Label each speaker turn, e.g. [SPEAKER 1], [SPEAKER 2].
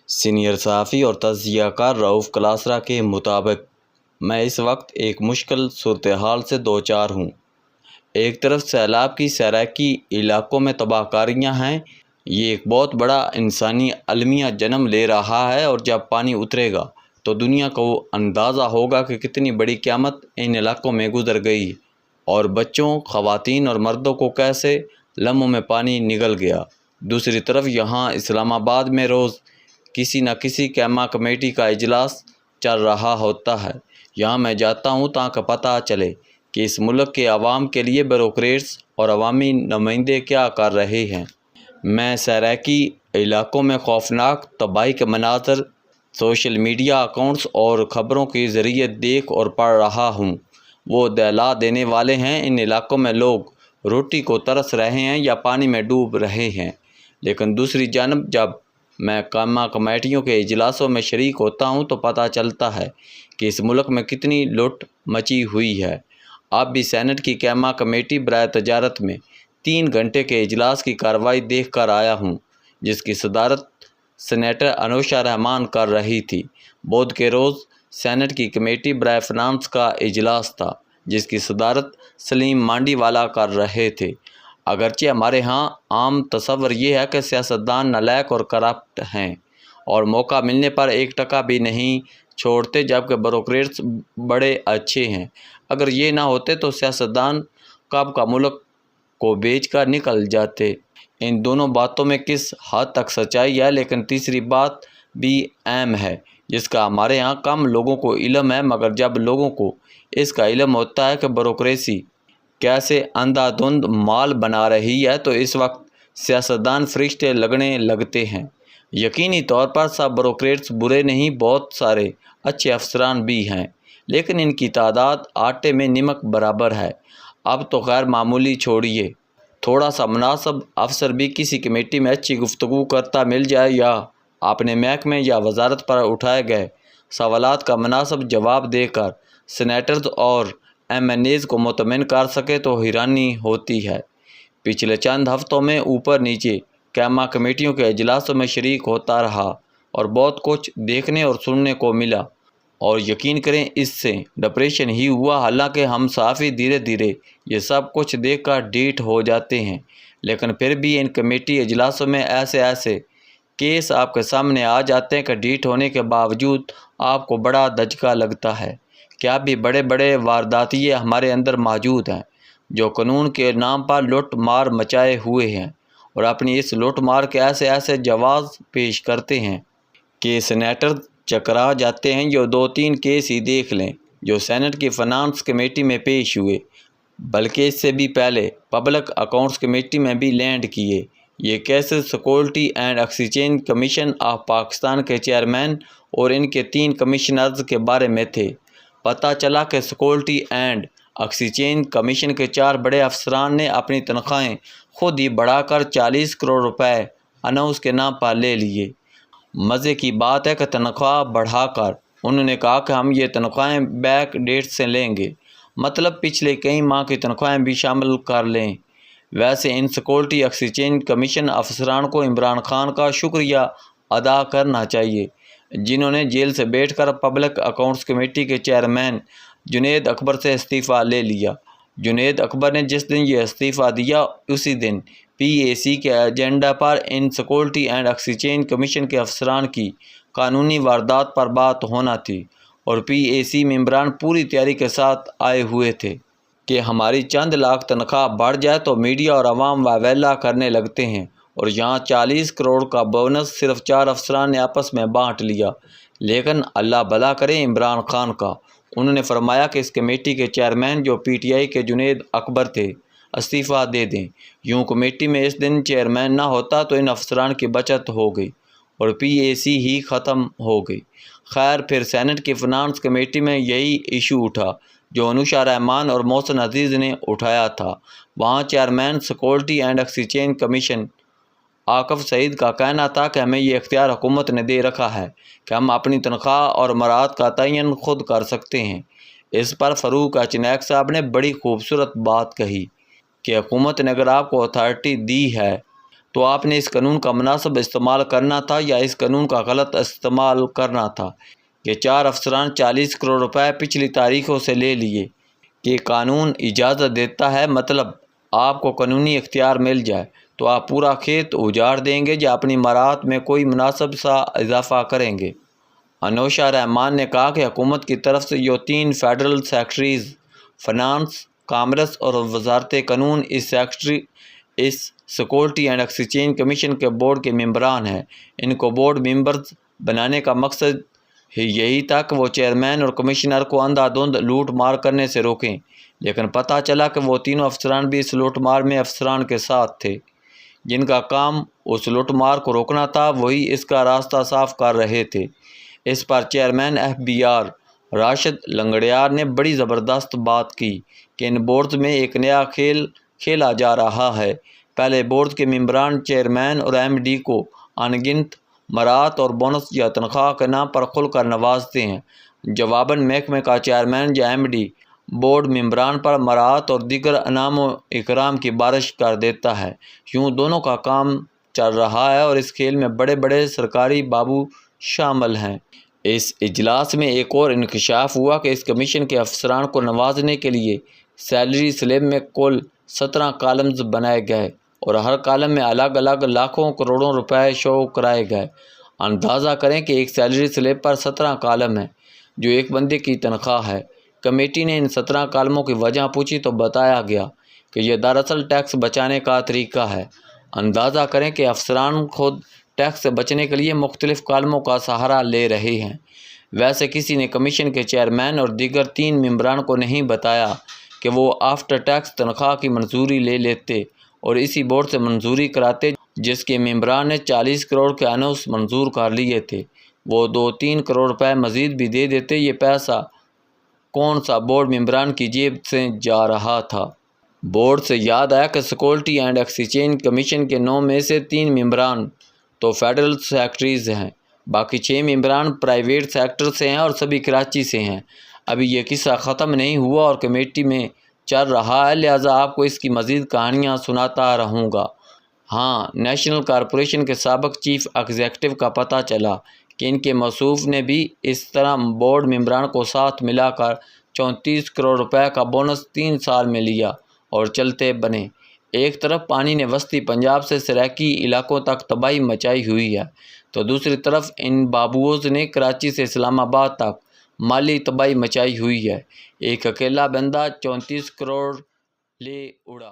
[SPEAKER 1] Senior صحافی اور تجزیہ کار رؤف کلاسرا کے مطابق میں اس وقت ایک مشکل صورتحال سے دوچار ہوں۔ ایک طرف سیلاب کی سیرابی علاقوں میں تباہ کاریاں ہیں، یہ ایک بہت بڑا انسانی المیہ جنم لے رہا ہے، اور جب پانی اترے گا تو دنیا کو اندازہ ہوگا کہ کتنی بڑی قیامت ان علاقوں میں گزر گئی، اور بچوں، خواتین اور مردوں کو کیسے لمحوں میں پانی نگل گیا۔ دوسری طرف یہاں اسلام آباد میں روز کسی نہ کسی قیامہ کمیٹی کا اجلاس چل رہا ہوتا ہے۔ یہاں میں جاتا ہوں تاکہ پتہ چلے کہ اس ملک کے عوام کے لیے بیوروکریٹس اور عوامی نمائندے کیا کر رہے ہیں۔ میں سیرابی علاقوں میں خوفناک تباہی کے مناظر سوشل میڈیا اکاؤنٹس اور خبروں کے ذریعے دیکھ اور پڑھ رہا ہوں۔ وہ دہلا دینے والے ہیں۔ ان علاقوں میں لوگ روٹی کو ترس رہے ہیں یا پانی میں ڈوب رہے ہیں، لیکن دوسری جانب جب میں قیامہ کمیٹیوں کے اجلاسوں میں شریک ہوتا ہوں تو پتہ چلتا ہے کہ اس ملک میں کتنی لوٹ مچی ہوئی ہے۔ اب بھی سینٹ کی قیامہ کمیٹی برائے تجارت میں 3 گھنٹے کے اجلاس کی کارروائی دیکھ کر آیا ہوں، جس کی صدارت سینیٹر انوشا رحمان کر رہی تھی۔ بدھ کے روز سینٹ کی کمیٹی برائے فنانس کا اجلاس تھا، جس کی صدارت سلیم مانڈی والا کر رہے تھے۔ اگرچہ ہمارے ہاں عام تصور یہ ہے کہ سیاستدان نالائق اور کرپٹ ہیں اور موقع ملنے پر 1 ٹکا بھی نہیں چھوڑتے، جبکہ بیوروکریٹس بڑے اچھے ہیں۔ اگر یہ نہ ہوتے تو سیاستدان کب کا ملک کو بیچ کر نکل جاتے۔ ان دونوں باتوں میں کس حد تک سچائی ہے، لیکن تیسری بات بھی اہم ہے جس کا ہمارے ہاں کم لوگوں کو علم ہے، مگر جب لوگوں کو اس کا علم ہوتا ہے کہ بیوروکریسی کیسے اندھا دھند مال بنا رہی ہے، تو اس وقت سیاستدان فرشتے لگنے لگتے ہیں۔ یقینی طور پر سب بیوروکریٹس برے نہیں، بہت سارے اچھے افسران بھی ہیں، لیکن ان کی تعداد آٹے میں نمک برابر ہے۔ اب تو غیر معمولی چھوڑیے، تھوڑا سا مناسب افسر بھی کسی کمیٹی میں اچھی گفتگو کرتا مل جائے یا اپنے محکمے یا وزارت پر اٹھائے گئے سوالات کا مناسب جواب دے کر سینیٹرز اور ایم این ایز کو مطمئن کر سکے تو حیرانی ہوتی ہے۔ پچھلے چند ہفتوں میں اوپر نیچے قیامہ کمیٹیوں کے اجلاسوں میں شریک ہوتا رہا اور بہت کچھ دیکھنے اور سننے کو ملا، اور یقین کریں اس سے ڈپریشن ہی ہوا۔ حالانکہ ہم صحافی دھیرے دھیرے یہ سب کچھ دیکھ کر ڈھیٹ ہو جاتے ہیں، لیکن پھر بھی ان کمیٹی اجلاسوں میں ایسے کیس آپ کے سامنے آ جاتے ہیں کہ ڈھیٹ ہونے کے باوجود آپ کو بڑا دھچکا لگتا ہے کہ اب بھی بڑے وارداتیے ہمارے اندر موجود ہیں جو قانون کے نام پر لوٹ مار مچائے ہوئے ہیں، اور اپنی اس لوٹ مار کے ایسے جواز پیش کرتے ہیں کہ سینیٹر چکرا جاتے ہیں۔ یہ 2-3 کیس ہی دیکھ لیں جو سینٹ کی فنانس کمیٹی میں پیش ہوئے، بلکہ اس سے بھی پہلے پبلک اکاؤنٹس کمیٹی میں بھی لینڈ کیے۔ یہ cases security and exchange commission of Pakistan کے چیئرمین اور ان کے 3 کمشنرز کے بارے میں تھے۔ پتہ چلا کہ سیکورٹی اینڈ ایکسچینج کمیشن کے 4 بڑے افسران نے اپنی تنخواہیں خود ہی بڑھا کر 40 کروڑ روپے اناؤنس کے نام پر لے لیے۔ مزے کی بات ہے کہ تنخواہ بڑھا کر انہوں نے کہا کہ ہم یہ تنخواہیں بیک ڈیٹ سے لیں گے، مطلب پچھلے کئی ماہ کی تنخواہیں بھی شامل کر لیں۔ ویسے ان سیکورٹی ایکسچینج کمیشن افسران کو عمران خان کا شکریہ ادا کرنا چاہیے، جنہوں نے جیل سے بیٹھ کر پبلک اکاؤنٹس کمیٹی کے چیئرمین جنید اکبر سے استعفیٰ لے لیا۔ جنید اکبر نے جس دن یہ استعفیٰ دیا، اسی دن پی اے سی کے agenda per in security and exchange commission کے افسران کی قانونی واردات پر بات ہونا تھی، اور پی اے سی ممبران پوری تیاری کے ساتھ آئے ہوئے تھے کہ ہماری چند لاکھ تنخواہ بڑھ جائے تو میڈیا اور عوام واویلا کرنے لگتے ہیں، اور یہاں 40 کروڑ کا بونس صرف 4 افسران نے آپس میں بانٹ لیا۔ لیکن اللہ بھلا کرے عمران خان کا، انہوں نے فرمایا کہ اس کمیٹی کے چیئرمین جو پی ٹی آئی کے جنید اکبر تھے استعفیٰ دے دیں۔ یوں کمیٹی میں اس دن چیئرمین نہ ہوتا تو ان افسران کی بچت ہو گئی اور پی اے سی ہی ختم ہو گئی۔ خیر، پھر سینٹ کی فنانس کمیٹی میں یہی ایشو اٹھا جو انوشا رحمان اور محسن عزیز نے اٹھایا تھا۔ وہاں chairman security and exchange commission Aqib Saeed کا کہنا تھا کہ ہمیں یہ اختیار حکومت نے دے رکھا ہے کہ ہم اپنی تنخواہ اور مراعات کا تعین خود کر سکتے ہیں۔ اس پر فاروق اچنیک صاحب نے بڑی خوبصورت بات کہی کہ حکومت نے اگر آپ کو اتھارٹی دی ہے تو آپ نے اس قانون کا مناسب استعمال کرنا تھا یا اس قانون کا غلط استعمال کرنا تھا کہ 4 افسران 40 کروڑ روپے پچھلی تاریخوں سے لے لیے کہ قانون اجازت دیتا ہے، مطلب آپ کو قانونی اختیار مل جائے تو آپ پورا کھیت اجاڑ دیں گے یا اپنی مراعات میں کوئی مناسب سا اضافہ کریں گے۔ انوشا رحمان نے کہا کہ حکومت کی طرف سے یہ 3 فیڈرل سیکرٹریز فنانس، کامرس اور وزارت قانون اس سیکورٹی اینڈ ایکسچینج کمیشن کے بورڈ کے ممبران ہیں۔ ان کو بورڈ ممبرز بنانے کا مقصد یہی تھا کہ وہ چیئرمین اور کمشنر کو اندھا دھند لوٹ مار کرنے سے روکیں، لیکن پتہ چلا کہ وہ تینوں افسران بھی اس لوٹ مار میں افسران کے ساتھ تھے جن کا کام اس لوٹ مار کو روکنا تھا، وہی اس کا راستہ صاف کر رہے تھے۔ اس پر چیئرمین FBR راشد لنگڑیار نے بڑی زبردست بات کی کہ ان بورڈز میں ایک نیا کھیل کھیلا جا رہا ہے۔ پہلے بورڈ کے ممبران چیئرمین اور MD کو انگنت مراعات اور بونس یا تنخواہ کے نام پر کھل کر نوازتے ہیں، جواباً محکمے کا چیئرمین یا MD بورڈ ممبران پر مراعات اور دیگر انعام و اکرام کی بارش کر دیتا ہے۔ یوں دونوں کا کام چل رہا ہے اور اس کھیل میں بڑے بڑے سرکاری بابو شامل ہیں۔ اس اجلاس میں ایک اور انکشاف ہوا کہ اس کمیشن کے افسران کو نوازنے کے لیے سیلری سلپ میں کل 17 کالمز بنائے گئے اور ہر کالم میں الگ الگ لاکھوں کروڑوں روپے شو کرائے گئے۔ اندازہ کریں کہ ایک سیلری سلپ پر 17 کالم ہیں جو ایک بندے کی تنخواہ ہے۔ کمیٹی نے ان 17 کالموں کی وجہ پوچھی تو بتایا گیا کہ یہ دراصل ٹیکس بچانے کا طریقہ ہے۔ اندازہ کریں کہ افسران خود ٹیکس سے بچنے کے لیے مختلف کالموں کا سہارا لے رہے ہیں۔ ویسے کسی نے کمیشن کے چیئرمین اور دیگر 3 ممبران کو نہیں بتایا کہ وہ آفٹر ٹیکس تنخواہ کی منظوری لے لیتے اور اسی بورڈ سے منظوری کراتے جس کے ممبران نے 40 کروڑ کے اناؤنس منظور کر لیے تھے، وہ 2-3 کروڑ روپے مزید بھی دے دیتے۔ یہ پیسہ کون سا بورڈ ممبران کی جیب سے جا رہا تھا؟ بورڈ سے یاد آیا کہ سیکورٹی اینڈ ایکسچینج کمیشن کے 9 میں سے 3 ممبران تو فیڈرل سیکرٹریز ہیں، باقی 6 ممبران پرائیویٹ سیکٹر سے ہیں اور سبھی کراچی سے ہیں۔ ابھی یہ قصہ ختم نہیں ہوا اور کمیٹی میں چل رہا ہے، لہٰذا آپ کو اس کی مزید کہانیاں سناتا رہوں گا۔ ہاں، نیشنل کارپوریشن کے سابق چیف ایگزیکٹو کا پتہ چلا کہ ان کے موصوف نے بھی اس طرح بورڈ ممبران کو ساتھ ملا کر 34 کروڑ روپے کا بونس 3 سال میں لیا اور چلتے بنے۔ ایک طرف پانی نے وسطی پنجاب سے سرائکی علاقوں تک تباہی مچائی ہوئی ہے تو دوسری طرف ان بابوز نے کراچی سے اسلام آباد تک مالی تباہی مچائی ہوئی ہے۔ ایک اکیلا بندہ 34 کروڑ لے اڑا۔